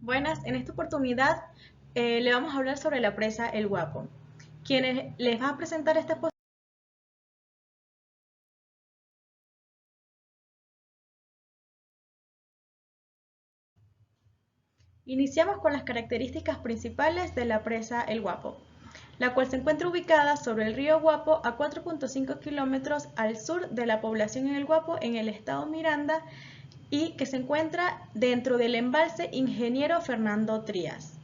Buenas, en esta oportunidad le vamos a hablar sobre la presa El Guapo. Quienes les va a presentar esta exposición. Iniciamos con las características principales de la presa El Guapo, la cual se encuentra ubicada sobre el río Guapo a 4.5 kilómetros al sur de la población en El Guapo, en el estado Miranda, y que se encuentra dentro del embalse Ingeniero Fernando Trías.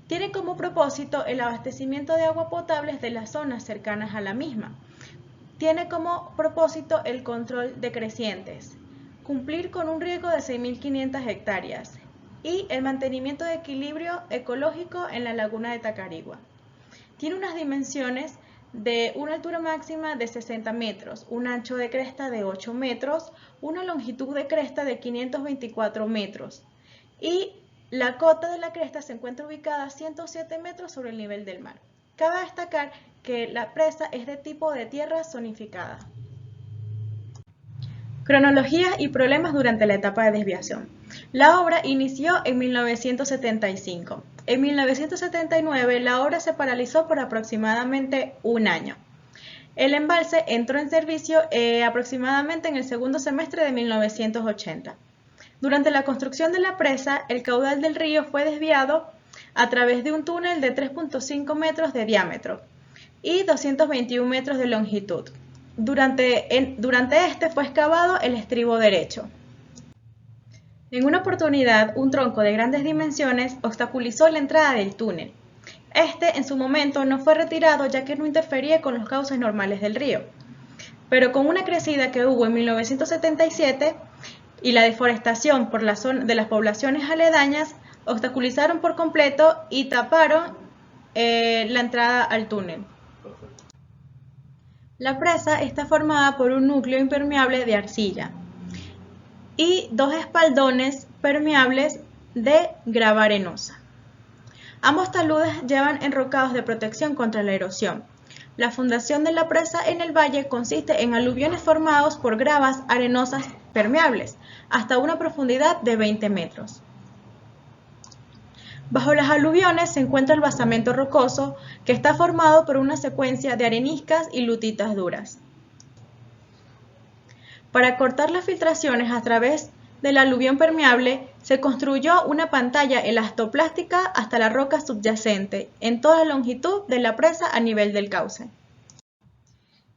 Tiene como propósito el abastecimiento de agua potable de las zonas cercanas a la misma. Tiene como propósito el control de crecientes, cumplir con un riego de 6.500 hectáreas y el mantenimiento de equilibrio ecológico en la laguna de Tacarigua. Tiene unas dimensiones de una altura máxima de 60 metros, un ancho de cresta de 8 metros, una longitud de cresta de 524 metros y la cota de la cresta se encuentra ubicada a 107 metros sobre el nivel del mar. Cabe destacar que la presa es de tipo de tierra zonificada. Cronología y problemas durante la etapa de desviación. La obra inició en 1975. En 1979 la obra se paralizó por aproximadamente un año. El embalse entró en servicio aproximadamente en el segundo semestre de 1980. Durante la construcción de la presa, el caudal del río fue desviado a través de un túnel de 3.5 metros de diámetro y 221 metros de longitud. Durante este fue excavado el estribo derecho. En una oportunidad, un tronco de grandes dimensiones obstaculizó la entrada del túnel. Este, en su momento, no fue retirado ya que no interfería con los cauces normales del río. Pero con una crecida que hubo en 1977 y la deforestación por la zona de las poblaciones aledañas, obstaculizaron por completo y taparon la entrada al túnel. La presa está formada por un núcleo impermeable de arcilla y dos espaldones permeables de grava arenosa. Ambos taludes llevan enrocados de protección contra la erosión. La fundación de la presa en el valle consiste en aluviones formados por gravas arenosas permeables hasta una profundidad de 20 metros. Bajo las aluviones se encuentra el basamento rocoso, que está formado por una secuencia de areniscas y lutitas duras. Para cortar las filtraciones a través del aluvión permeable, se construyó una pantalla elastoplástica hasta la roca subyacente, en toda la longitud de la presa a nivel del cauce.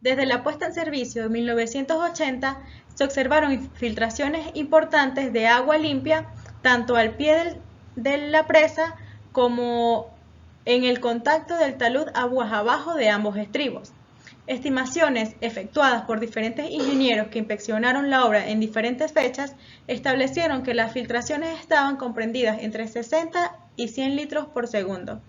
Desde la puesta en servicio de 1980, se observaron filtraciones importantes de agua limpia, tanto al pie de la presa como en el contacto del talud aguas abajo de ambos estribos. Estimaciones efectuadas por diferentes ingenieros que inspeccionaron la obra en diferentes fechas establecieron que las filtraciones estaban comprendidas entre 60 y 100 litros por segundo.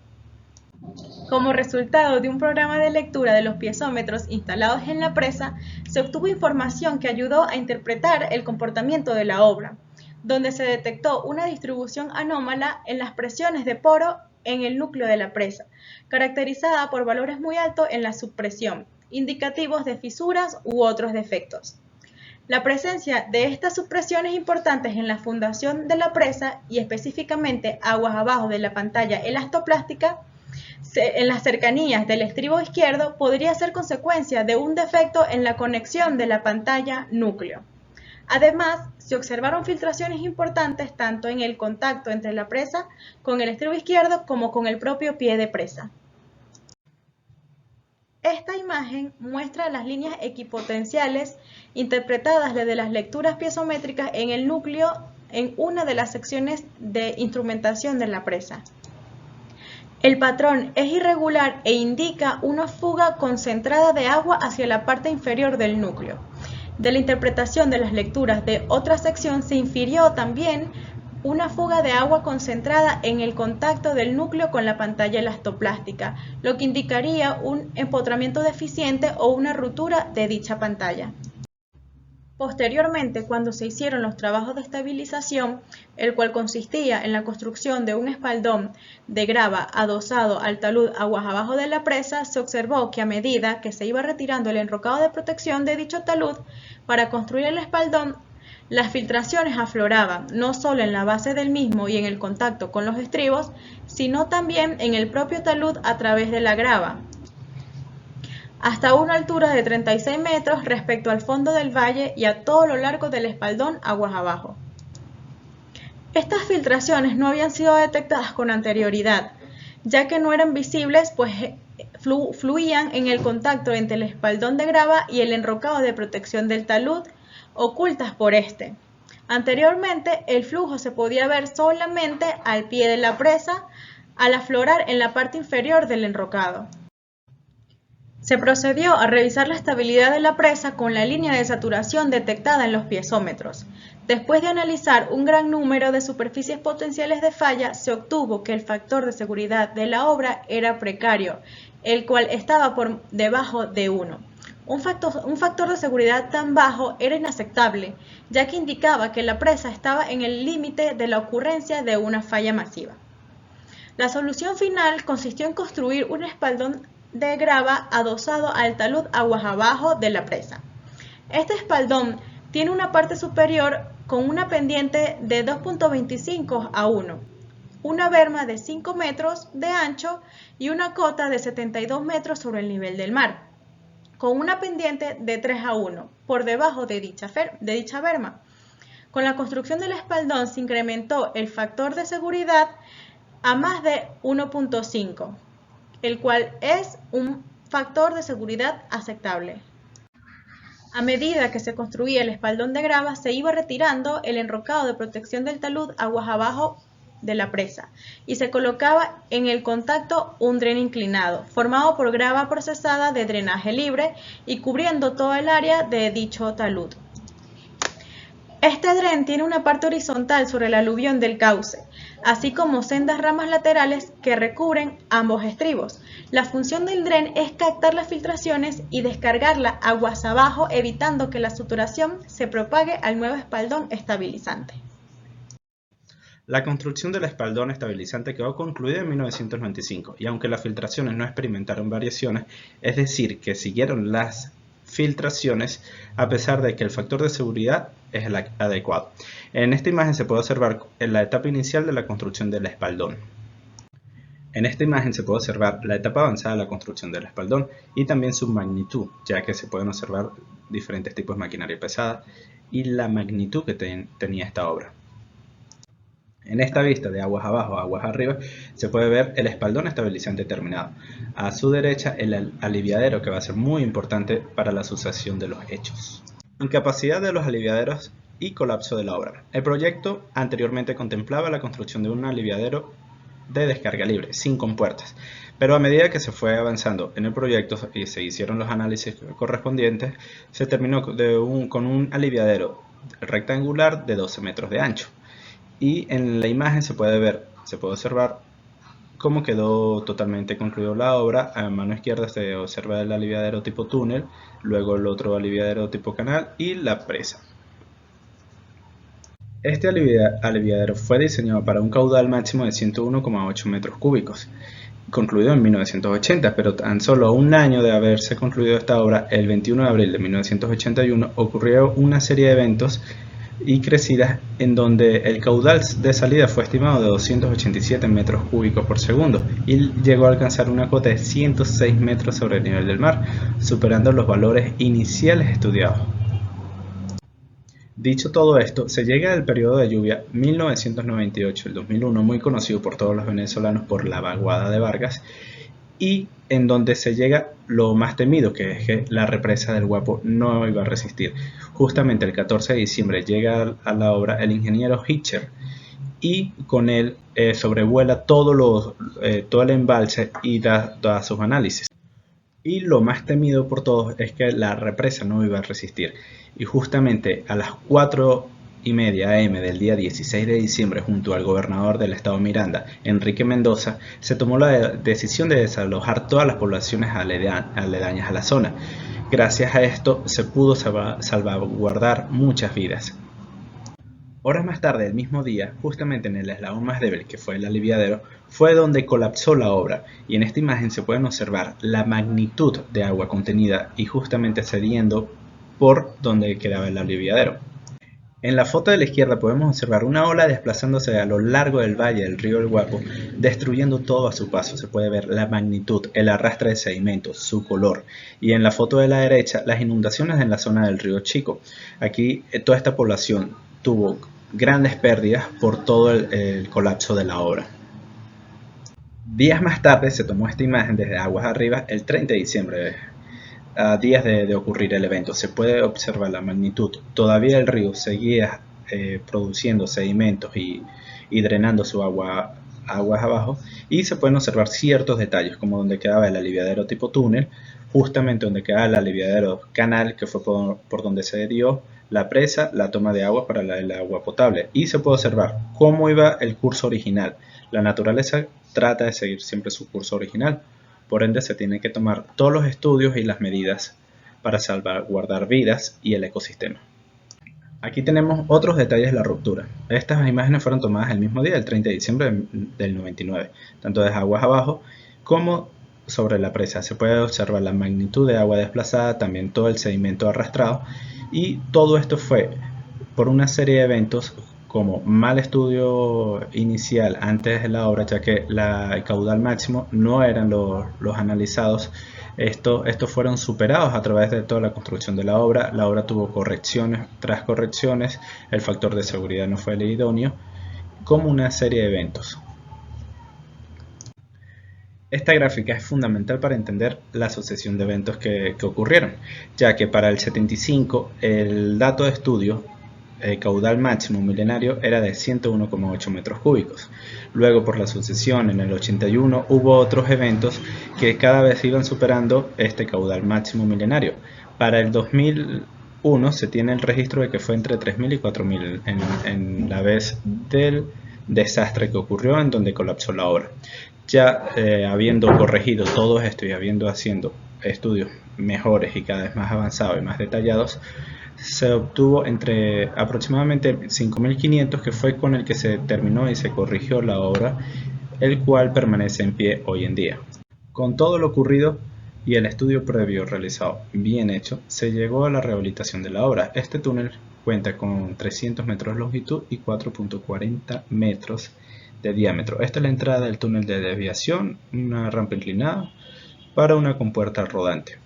Como resultado de un programa de lectura de los piezómetros instalados en la presa, se obtuvo información que ayudó a interpretar el comportamiento de la obra, donde se detectó una distribución anómala en las presiones de poro en el núcleo de la presa, caracterizada por valores muy altos en la subpresión, indicativos de fisuras u otros defectos. La presencia de estas subpresiones importantes en la fundación de la presa y específicamente aguas abajo de la pantalla elastoplástica en las cercanías del estribo izquierdo podría ser consecuencia de un defecto en la conexión de la pantalla núcleo. Además, se observaron filtraciones importantes tanto en el contacto entre la presa con el estribo izquierdo como con el propio pie de presa. Esta imagen muestra las líneas equipotenciales interpretadas desde las lecturas piezométricas en el núcleo en una de las secciones de instrumentación de la presa. El patrón es irregular e indica una fuga concentrada de agua hacia la parte inferior del núcleo. De la interpretación de las lecturas de otra sección se infirió también una fuga de agua concentrada en el contacto del núcleo con la pantalla elastoplástica, lo que indicaría un empotramiento deficiente o una ruptura de dicha pantalla. Posteriormente, cuando se hicieron los trabajos de estabilización, el cual consistía en la construcción de un espaldón de grava adosado al talud aguas abajo de la presa, se observó que a medida que se iba retirando el enrocado de protección de dicho talud para construir el espaldón, Las filtraciones afloraban no solo en la base del mismo y en el contacto con los estribos, sino también en el propio talud a través de la grava, hasta una altura de 36 metros respecto al fondo del valle y a todo lo largo del espaldón aguas abajo. Estas filtraciones no habían sido detectadas con anterioridad, ya que no eran visibles, pues fluían en el contacto entre el espaldón de grava y el enrocado de protección del talud, ocultas por este. Anteriormente, el flujo se podía ver solamente al pie de la presa, al aflorar en la parte inferior del enrocado. Se procedió a revisar la estabilidad de la presa con la línea de saturación detectada en los piezómetros. Después de analizar un gran número de superficies potenciales de falla, se obtuvo que el factor de seguridad de la obra era precario, el cual estaba por debajo de 1. Un factor de seguridad tan bajo era inaceptable, ya que indicaba que la presa estaba en el límite de la ocurrencia de una falla masiva. La solución final consistió en construir un espaldón de grava adosado al talud aguas abajo de la presa. Este espaldón tiene una parte superior con una pendiente de 2.25 a 1, una berma de 5 metros de ancho y una cota de 72 metros sobre el nivel del mar, con una pendiente de 3 a 1 por debajo de dicha berma. Con la construcción del espaldón se incrementó el factor de seguridad a más de 1.5, el cual es un factor de seguridad aceptable. A medida que se construía el espaldón de grava, se iba retirando el enrocado de protección del talud aguas abajo de la presa y se colocaba en el contacto un dren inclinado, formado por grava procesada de drenaje libre y cubriendo todo el área de dicho talud. Este dren tiene una parte horizontal sobre el aluvión del cauce, así como sendas ramas laterales que recubren ambos estribos. La función del dren es captar las filtraciones y descargarla aguas abajo, evitando que la saturación se propague al nuevo espaldón estabilizante. La construcción del espaldón estabilizante quedó concluida en 1995 y aunque las filtraciones no experimentaron variaciones, es decir, que siguieron las filtraciones a pesar de que el factor de seguridad es el adecuado. En esta imagen se puede observar en la etapa inicial de la construcción del espaldón. En esta imagen se puede observar la etapa avanzada de la construcción del espaldón y también su magnitud, ya que se pueden observar diferentes tipos de maquinaria pesada y la magnitud que tenía esta obra. En esta vista de aguas abajo a aguas arriba se puede ver el espaldón estabilizante terminado. A su derecha el aliviadero, que va a ser muy importante para la sucesión de los hechos. Incapacidad de los aliviaderos y colapso de la obra. El proyecto anteriormente contemplaba la construcción de un aliviadero de descarga libre, sin compuertas, pero a medida que se fue avanzando en el proyecto y se hicieron los análisis correspondientes, se terminó con un aliviadero rectangular de 12 metros de ancho. Y en la imagen se puede observar cómo quedó totalmente concluida la obra. A mano izquierda se observa el aliviadero tipo túnel, luego el otro aliviadero tipo canal y la presa. Este aliviadero fue diseñado para un caudal máximo de 101,8 metros cúbicos, concluido en 1980, pero tan solo un año de haberse concluido esta obra, el 21 de abril de 1981, ocurrió una serie de eventos y crecidas en donde el caudal de salida fue estimado de 287 metros cúbicos por segundo y llegó a alcanzar una cota de 106 metros sobre el nivel del mar, superando los valores iniciales estudiados. Dicho todo esto, se llega al periodo de lluvia 1998-2001, muy conocido por todos los venezolanos por la vaguada de Vargas, y en donde se llega lo más temido, que es que la represa del Guapo no iba a resistir. Justamente el 14 de diciembre llega a la obra el ingeniero Hitcher y con él sobrevuela todo el embalse y da sus análisis. Y lo más temido por todos es que la represa no iba a resistir. Y justamente a las 4:30 am del día 16 de diciembre, junto al gobernador del estado Miranda, Enrique Mendoza, se tomó la decisión de desalojar todas las poblaciones aledañas a la zona. Gracias a esto se pudo salvaguardar muchas vidas. Horas más tarde, el mismo día, justamente en el eslabón más débil, que fue el aliviadero, fue donde colapsó la obra, y en esta imagen se pueden observar la magnitud de agua contenida y justamente cediendo por donde quedaba el aliviadero. En la foto de la izquierda podemos observar una ola desplazándose a lo largo del valle del río El Guapo, destruyendo todo a su paso. Se puede ver la magnitud, el arrastre de sedimentos, su color. Y en la foto de la derecha, las inundaciones en la zona del río Chico. Aquí toda esta población tuvo grandes pérdidas por todo el colapso de la obra. Días más tarde se tomó esta imagen desde aguas arriba el 30 de diciembre. A días de ocurrir el evento, se puede observar la magnitud. Todavía el río seguía produciendo sedimentos y drenando su aguas abajo, y se pueden observar ciertos detalles, como donde quedaba el aliviadero tipo túnel, justamente donde quedaba el aliviadero canal, que fue por donde se dio la presa, la toma de agua para el agua potable, y se puede observar cómo iba el curso original. La naturaleza trata de seguir siempre su curso original. Por ende, se tienen que tomar todos los estudios y las medidas para salvaguardar vidas y el ecosistema. Aquí tenemos otros detalles de la ruptura. Estas imágenes fueron tomadas el mismo día, el 30 de diciembre del 99, tanto desde aguas abajo como sobre la presa. Se puede observar la magnitud de agua desplazada, también todo el sedimento arrastrado, y todo esto fue por una serie de eventos como mal estudio inicial antes de la obra, ya que el caudal máximo no eran los analizados. Estos fueron superados a través de toda la construcción de la obra. La obra tuvo correcciones tras correcciones, el factor de seguridad no fue el idóneo, como una serie de eventos. Esta gráfica es fundamental para entender la sucesión de eventos que ocurrieron, ya que para el 75 el dato de estudio, el caudal máximo milenario, era de 101,8 metros cúbicos. Luego, por la sucesión en el 81 hubo otros eventos que cada vez iban superando este caudal máximo milenario. Para el 2001 se tiene el registro de que fue entre 3.000 y 4.000 en la vez del desastre que ocurrió en donde colapsó la obra. Ya habiendo corregido todo esto y haciendo estudios mejores y cada vez más avanzados y más detallados, se obtuvo entre aproximadamente 5.500, que fue con el que se terminó y se corrigió la obra, el cual permanece en pie hoy en día. Con todo lo ocurrido y el estudio previo realizado bien hecho, se llegó a la rehabilitación de la obra. Este túnel cuenta con 300 metros de longitud y 4.40 metros de diámetro. Esta es la entrada del túnel de desviación, una rampa inclinada para una compuerta rodante.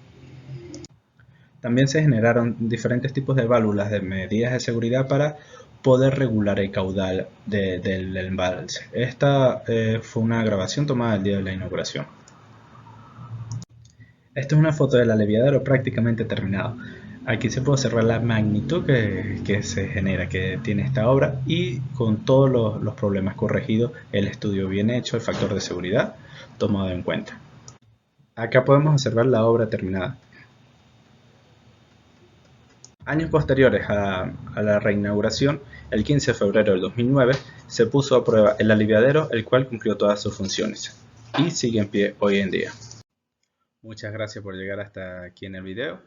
También se generaron diferentes tipos de válvulas de medidas de seguridad para poder regular el caudal del embalse. Esta fue una grabación tomada el día de la inauguración. Esta es una foto del aliviadero prácticamente terminado. Aquí se puede observar la magnitud que se genera, que tiene esta obra, y con todos los problemas corregidos, el estudio bien hecho, el factor de seguridad tomado en cuenta. Acá podemos observar la obra terminada. Años posteriores a la reinauguración, el 15 de febrero del 2009, se puso a prueba el aliviadero, el cual cumplió todas sus funciones y sigue en pie hoy en día. Muchas gracias por llegar hasta aquí en el video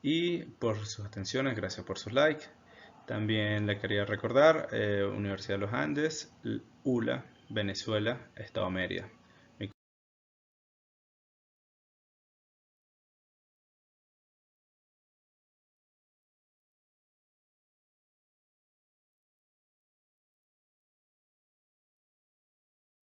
y por sus atenciones, gracias por sus likes. También le quería recordar, Universidad de los Andes, ULA, Venezuela, Estado Mérida.